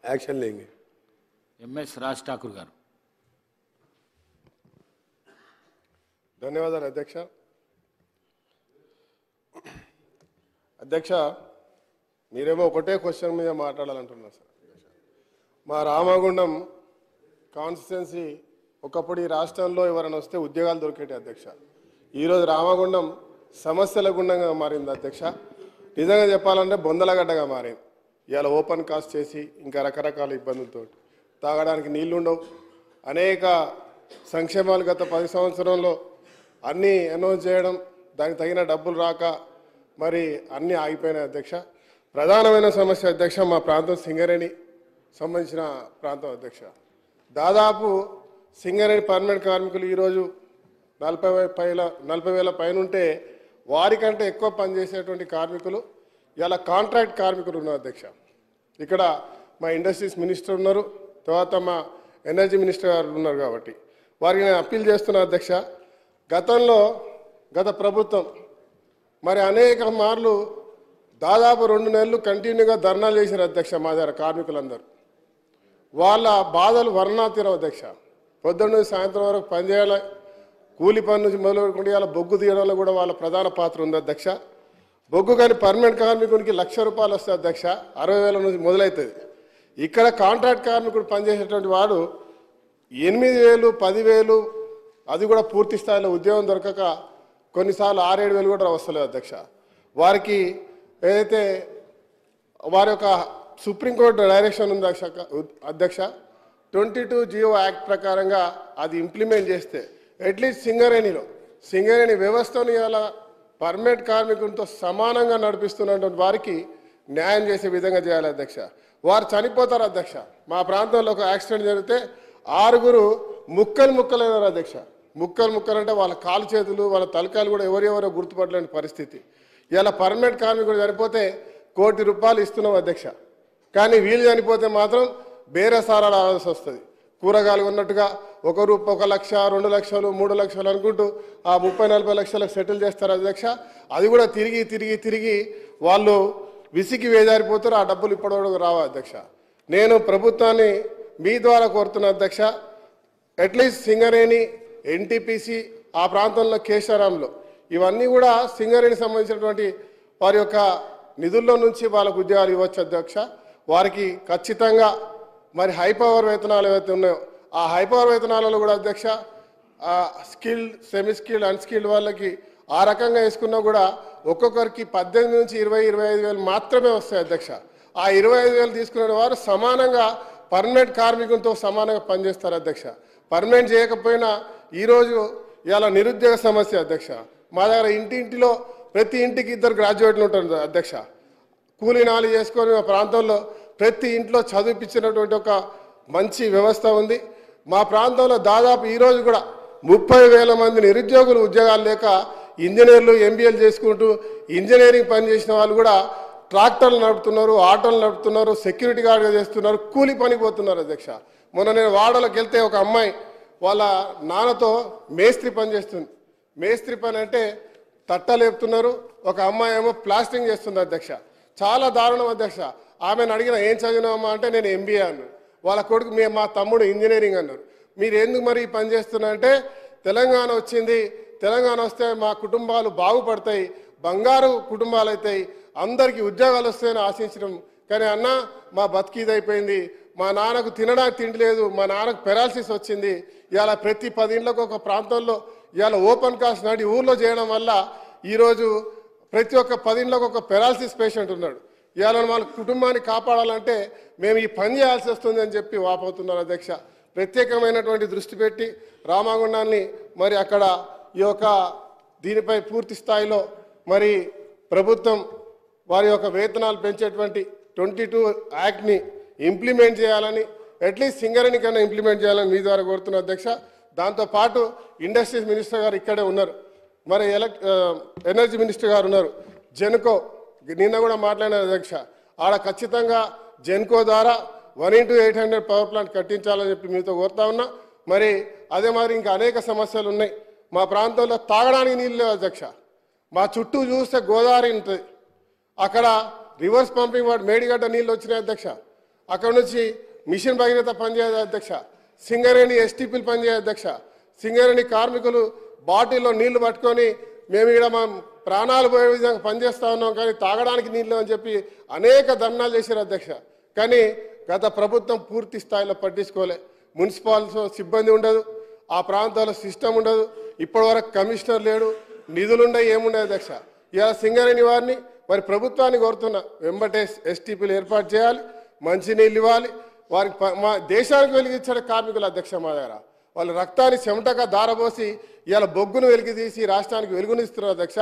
Action लेंगे। MS Raj Thakur गारू। ధన్యవాదాలు అధ్యక్ష. అధ్యక్ష, మీరేమో ఒకటే క్వశ్చన్ మీద మాట్లాడాలంటున్నారు సార్. మా రామగుండం కాన్స్టిట్యున్సీ ఒకప్పుడు ఈ రాష్ట్రంలో ఎవరైనా వస్తే ఉద్యోగాలు దొరికేటి అధ్యక్ష. ఈరోజు రామగుండం సమస్యల గుండంగా మారింది అధ్యక్ష. నిజంగా చెప్పాలంటే బొందలగడ్డగా మారింది. ఇవాళ ఓపెన్ కాస్ట్ చేసి ఇంకా రకరకాల ఇబ్బందులతో తాగడానికి నీళ్లు ఉండవు. అనేక సంక్షేమాలు గత 10 సంవత్సరంలో అన్నీ అనౌన్స్ చేయడం, దానికి తగిన డబ్బులు రాక మరి అన్నీ ఆగిపోయినాయి అధ్యక్ష. ప్రధానమైన సమస్య అధ్యక్ష మా ప్రాంతం సింగరేణి సంబంధించిన ప్రాంతం అధ్యక్ష. దాదాపు సింగరేణి పర్మనెంట్ కార్మికులు ఈరోజు 40,000 పైన ఉంటే వారికంటే ఎక్కువ పనిచేసేటువంటి కార్మికులు ఇలా కాంట్రాక్ట్ కార్మికులు ఉన్నారు అధ్యక్ష. ఇక్కడ మా ఇండస్ట్రీస్ మినిస్టర్ ఉన్నారు, తర్వాత మా ఎనర్జీ మినిస్టర్ గారు ఉన్నారు. కాబట్టి వారికి నేను అప్పీల్ చేస్తున్నా అధ్యక్ష. గత ప్రభుత్వం మరి అనేక మార్లు దాదాపు 2 నెలలు కంటిన్యూగా ధర్నాలు చేశారు అధ్యక్ష. మా దగ్గర కార్మికులందరూ వాళ్ళ బాధలు వర్ణాతీరం అధ్యక్ష. పొద్దున్న నుంచి సాయంత్రం వరకు పనిచేయాలి, కూలి పని నుంచి మొదలుపెట్టుకుంటే ఇలా బొగ్గు తీయడంలో కూడా వాళ్ళ ప్రధాన పాత్ర ఉంది అధ్యక్ష. బొగ్గు కానీ పర్మనెంట్ కార్మికునికి ₹1,00,000 వస్తుంది అధ్యక్ష, 60,000 నుంచి మొదలవుతుంది. ఇక్కడ కాంట్రాక్ట్ కార్మికుడు పనిచేసేటువంటి వాడు 8,000, 10,000, అది కూడా పూర్తి స్థాయిలో ఉద్యోగం దొరకక కొన్నిసార్లు 6-7 వేలు కూడా వస్తలేదు అధ్యక్ష. వారికి ఏదైతే వారి యొక్క సుప్రీంకోర్టు డైరెక్షన్ ఉంది అధ్యక్ష, 22 GO యాక్ట్ ప్రకారంగా అది ఇంప్లిమెంట్ చేస్తే అట్లీస్ట్ సింగరేణి వ్యవస్థను ఇలా పర్మనెంట్ కార్మికులతో సమానంగా నడిపిస్తున్నటువంటి వారికి న్యాయం చేసే విధంగా చేయాలి అధ్యక్ష. వారు చనిపోతారు అధ్యక్ష. మా ప్రాంతంలో ఒక యాక్సిడెంట్ జరిగితే 6 ముక్కలైనారు అధ్యక్ష. ముక్కలంటే వాళ్ళ కాలు చేతులు, వాళ్ళ తలకాయలు కూడా ఎవరెవరో గుర్తుపట్టలేని పరిస్థితి. ఇలా పర్మనెంట్ కార్మికుడు చనిపోతే ₹1 కోటి ఇస్తున్నాం అధ్యక్ష. కానీ వీళ్ళు చనిపోతే మాత్రం బేరసారాలు ఆడాల్సి వస్తుంది. కూరగాయలు ఉన్నట్టుగా ₹1 లక్ష, 2 లక్షలు, 3 లక్షలు అనుకుంటూ ఆ 30-40 లక్షలకు సెటిల్ చేస్తారు అధ్యక్ష. అది కూడా తిరిగి వాళ్ళు విసికి వేజారిపోతారు. ఆ డబ్బులు ఇప్పటివరకు రావా అధ్యక్ష. నేను ప్రభుత్వాన్ని మీ ద్వారా కోరుతున్నా అధ్యక్ష, అట్లీస్ట్ సింగరేణి, NTPC, ఆ ప్రాంతంలో కేశారాంలో ఇవన్నీ కూడా సింగరేణి సంబంధించినటువంటి వారి యొక్క నిధుల్లో నుంచి వాళ్ళకు ఉద్యోగాలు ఇవ్వచ్చు అధ్యక్ష. వారికి ఖచ్చితంగా మరి హై పవర్ వేతనాలు ఏవైతే ఉన్నాయో ఆ హై పవర్ వేతనాలలో కూడా అధ్యక్ష స్కిల్డ్, సెమీ స్కిల్డ్, అన్స్కిల్డ్ వాళ్ళకి ఆ రకంగా వేసుకున్నా కూడా ఒక్కొక్కరికి 18 నుంచి 20-25 వేలు మాత్రమే వస్తాయి అధ్యక్ష. ఆ 25 వేలు తీసుకునే వారు సమానంగా పర్మనెంట్ కార్మికులతో సమానంగా పనిచేస్తారు అధ్యక్ష. పర్మనెంట్ చేయకపోయినా ఈరోజు ఇలా నిరుద్యోగ సమస్య అధ్యక్ష. మా దగ్గర ఇంటింటిలో ప్రతి ఇంటికి 2 గ్రాడ్యుయేట్లు ఉంటారు అధ్యక్ష. కూలీ నాలి చేసుకొని మా ప్రాంతంలో ప్రతి ఇంట్లో చదివిపించినటువంటి ఒక మంచి వ్యవస్థ ఉంది. మా ప్రాంతంలో దాదాపు ఈరోజు కూడా 30,000 మంది నిరుద్యోగులు ఉద్యోగాలు లేక ఇంజనీర్లు, MBAలు చేసుకుంటూ ఇంజనీరింగ్ పనిచేసిన వాళ్ళు కూడా ట్రాక్టర్లు నడుపుతున్నారు, ఆటోలు నడుపుతున్నారు, సెక్యూరిటీ గార్డ్గా చేస్తున్నారు, కూలి పనికి పోతున్నారు అధ్యక్ష. మొన్న నేను వాడలోకి వెళ్తే ఒక అమ్మాయి వాళ్ళ నాన్నతో మేస్త్రి పని చేస్తుంది. మేస్త్రి పని అంటే తట్టలేపుతున్నారు. ఒక అమ్మాయి ఏమో ప్లాస్టింగ్ చేస్తుంది అధ్యక్ష. చాలా దారుణం అధ్యక్ష. ఆమెను అడిగిన ఏం చదివినామా అంటే నేను MBA అన్నాడు. వాళ్ళ కొడుకు మా తమ్ముడు ఇంజనీరింగ్ అన్నారు. మీరు ఎందుకు మరి పని చేస్తున్నా అంటే తెలంగాణ వచ్చింది, తెలంగాణ వస్తే మా కుటుంబాలు బాగుపడతాయి, బంగారు కుటుంబాలు అవుతాయి, అందరికీ ఉద్యోగాలు వస్తాయని ఆశించడం. కానీ అన్న మా బతికిదైపోయింది, మా నాన్నకు తినడానికి తిండి లేదు, మా నాన్నకు పెరాలసిస్ వచ్చింది. ఇవాళ ప్రతి 10 ఇండ్లకు ఒక ప్రాంతంలో ఇవాళ ఓపెన్ కాస్ట్ నడి ఊర్లో చేయడం వల్ల ఈరోజు ప్రతి ఒక్క 10 ఇండ్లకు ఒక పెరాలసిస్ పేషెంట్ ఉన్నాడు. ఇవాళ మన కుటుంబాన్ని కాపాడాలంటే మేము ఈ పని చేయాల్సి వస్తుంది అని చెప్పి వాపోతున్నారు అధ్యక్ష. ప్రత్యేకమైనటువంటి దృష్టి పెట్టి రామగుండాన్ని మరి అక్కడ ఈ యొక్క దీనిపై పూర్తి స్థాయిలో మరి ప్రభుత్వం వారి యొక్క వేతనాలు పెంచేటువంటి 22 యాక్ట్ని ఇంప్లిమెంట్ చేయాలని, అట్లీస్ట్ సింగరేణి కన్నా ఇంప్లిమెంట్ చేయాలని మీ ద్వారా కోరుతున్న అధ్యక్ష. దాంతోపాటు ఇండస్ట్రీస్ మినిస్టర్ గారు ఇక్కడే ఉన్నారు, మరి ఎనర్జీ మినిస్టర్ గారు ఉన్నారు. జెన్కో నిన్న కూడా మాట్లాడిన అధ్యక్ష, ఆడ ఖచ్చితంగా జెన్కో ద్వారా 1x800 పవర్ ప్లాంట్ కట్టించాలని చెప్పి మీతో కోరుతా ఉన్నా. మరి అదే మరి ఇంకా అనేక సమస్యలు ఉన్నాయి. మా ప్రాంతంలో తాగడానికి నీళ్ళు లేవు అధ్యక్ష. మా చుట్టూ చూస్తే గోదావరి ఉంటుంది, అక్కడ రివర్స్ పంపింగ్ వాడు మేడిగడ్డ నీళ్ళు వచ్చినాయి అధ్యక్ష. అక్కడ నుంచి మిషన్ భగీరథ పనిచేయదు అధ్యక్ష, సింగరేణి ఎస్టీపీలు పనిచేయదు అధ్యక్ష, సింగరేణి కార్మికులు బాటిల్లో నీళ్లు పట్టుకొని మేము ఇక్కడ మా ప్రాణాలు పోయే విధంగా పనిచేస్తా ఉన్నాం కానీ తాగడానికి నీళ్ళు అని చెప్పి అనేక ధర్నాలు చేశారు అధ్యక్ష. కానీ గత ప్రభుత్వం పూర్తి స్థాయిలో పట్టించుకోలే. మున్సిపాలిటీ సిబ్బంది ఉండదు, ఆ ప్రాంతాల్లో సిస్టమ్ ఉండదు, ఇప్పటివరకు కమిషనర్ లేడు, నిధులుండవు, ఏముండవు అధ్యక్ష. ఇలా సింగరేణి వారిని మరి ప్రభుత్వాన్ని కోరుతున్నా, వెంబటే ఎస్టీపీలు ఏర్పాటు చేయాలి, మంచినీళ్ళు ఇవ్వాలి. వారికి మా దేశానికి వెలిగించే కార్మికులు అధ్యక్ష మా దగ్గర వాళ్ళ రక్తాన్ని చెమటగా దారబోసి ఇవాళ బొగ్గును వెలికి తీసి రాష్ట్రానికి వెలుగునిస్తున్నారు అధ్యక్ష.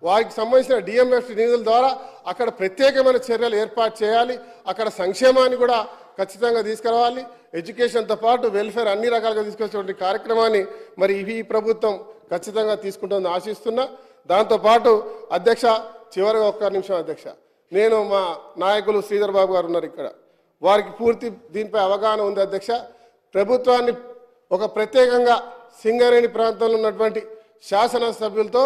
వారికి సంబంధించిన డిఎంఎఫ్ నిధుల ద్వారా అక్కడ ప్రత్యేకమైన చర్యలు ఏర్పాటు చేయాలి. అక్కడ సంక్షేమాన్ని కూడా ఖచ్చితంగా తీసుకురావాలి. ఎడ్యుకేషన్తో పాటు వెల్ఫేర్ అన్ని రకాలుగా తీసుకొచ్చేటువంటి కార్యక్రమాన్ని మరి ఈ ప్రభుత్వం ఖచ్చితంగా తీసుకుంటుందని ఆశిస్తున్నా. దాంతోపాటు అధ్యక్ష చివరిగా ఒక్క నిమిషం అధ్యక్ష, నేను మా నాయకులు శ్రీధర్ బాబు గారు ఉన్నారు ఇక్కడ, వారికి పూర్తి దీనిపై అవగాహన ఉంది అధ్యక్ష. ప్రభుత్వాన్ని ఒక ప్రత్యేకంగా సింగరేణి ప్రాంతంలో ఉన్నటువంటి శాసనసభ్యులతో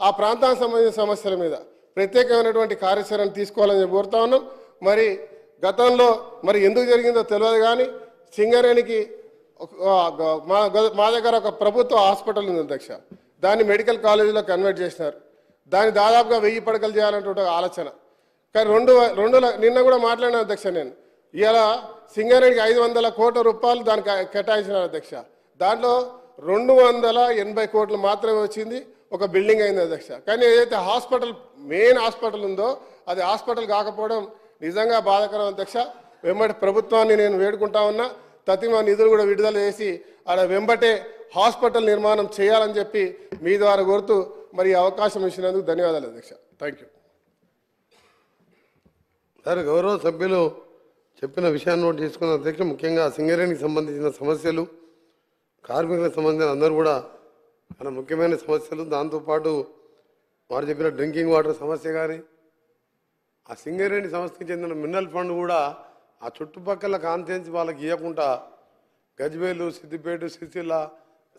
ఆ ప్రాంతానికి సంబంధించిన సమస్యల మీద ప్రత్యేకమైనటువంటి కార్యాచరణ తీసుకోవాలని కోరుతా ఉన్నాం. మరి గతంలో మరి ఎందుకు జరిగిందో తెలియదు కానీ సింగరేణికి మా దగ్గర ఒక ప్రభుత్వ హాస్పిటల్ ఉంది అధ్యక్ష, దాన్ని మెడికల్ కాలేజీలో కన్వర్ట్ చేసినారు. దాన్ని దాదాపుగా 1000 పడకలు చేయాలంటే ఆలోచన. కానీ నిన్న కూడా మాట్లాడిన అధ్యక్ష, నేను ఇలా సింగరేణికి 500 కోట్ల రూపాయలు దానికి కేటాయించినారు అధ్యక్ష. దాంట్లో 280 కోట్లు మాత్రమే వచ్చింది, ఒక బిల్డింగ్ అయింది అధ్యక్ష. కానీ ఏదైతే హాస్పిటల్ మెయిన్ హాస్పిటల్ ఉందో అది హాస్పిటల్ కాకపోవడం నిజంగా బాధాకరం అధ్యక్ష. వెంబటి ప్రభుత్వాన్ని నేను వేడుకుంటా ఉన్నా, తతిమ నిధులు కూడా విడుదల చేసి ఆడ వెంబటే హాస్పిటల్ నిర్మాణం చేయాలని చెప్పి మీ ద్వారా కోరుతూ మరి అవకాశం ఇచ్చినందుకు ధన్యవాదాలు అధ్యక్ష. Thank you sir. గౌరవ సభ్యులు చెప్పిన విషయాన్ని నోట్ చేసుకున్న అధ్యక్ష, ముఖ్యంగా సింగరేణికి సంబంధించిన సమస్యలు, కార్మికులకు సంబంధించిన అందరూ కూడా చాలా ముఖ్యమైన సమస్యలు. దాంతోపాటు వారు చెప్పిన డ్రింకింగ్ వాటర్ సమస్య కానీ, ఆ సింగరేణి సంస్థకి చెందిన మినరల్ ఫండ్ కూడా ఆ చుట్టుపక్కల కాన్ఫరెన్స్ వాళ్ళకి ఇవ్వకుండా గజ్వేలు, సిద్దిపేట, సిరిసిల్ల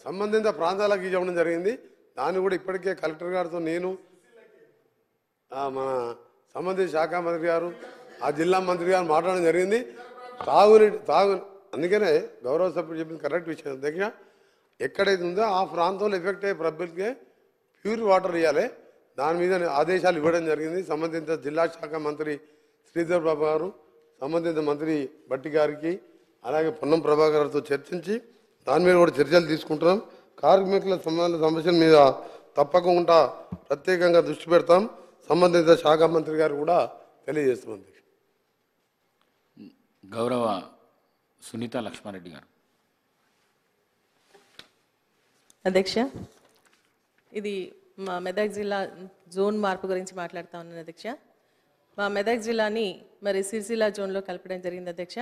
సంబంధిత ప్రాంతాలకు ఇవ్వడం జరిగింది. దాన్ని కూడా ఇప్పటికే కలెక్టర్ గారితో నేను మన సంబంధిత శాఖ మంత్రి గారు, ఆ జిల్లా మంత్రి గారు మాట్లాడడం జరిగింది. అందుకనే గౌరవ సభ్యులు చెప్పింది కరెక్ట్ విషయం అధ్యక్ష. ఎక్కడైతే ఉందో ఆ ప్రాంతంలో ఎఫెక్ట్ అయ్యే పబ్లిక్కే ప్యూర్ వాటర్ ఇవ్వాలి, దాని మీద ఆదేశాలు ఇవ్వడం జరిగింది. సంబంధిత జిల్లా శాఖ మంత్రి శ్రీధర్ బాబు గారు, సంబంధిత మంత్రి భట్టి గారికి, అలాగే పొన్నం ప్రభాకర్ గారితో చర్చించి దాని మీద కూడా చర్యలు తీసుకుంటున్నాం. కార్మికుల సమస్యల మీద తప్పకుండా ప్రత్యేకంగా దృష్టి పెడతాం. సంబంధిత శాఖ మంత్రి గారు కూడా తెలియజేస్తున్నాం. గౌరవ సునీత లక్ష్మారెడ్డి గారు. అధ్యక్ష, ఇది మా మెదక్ జిల్లా జోన్ మార్పు గురించి మాట్లాడుతూ ఉన్నాను అధ్యక్ష. మా మెదక్ జిల్లాని మరి సిరిసిల్ల జోన్లో కలపడం జరిగింది అధ్యక్ష.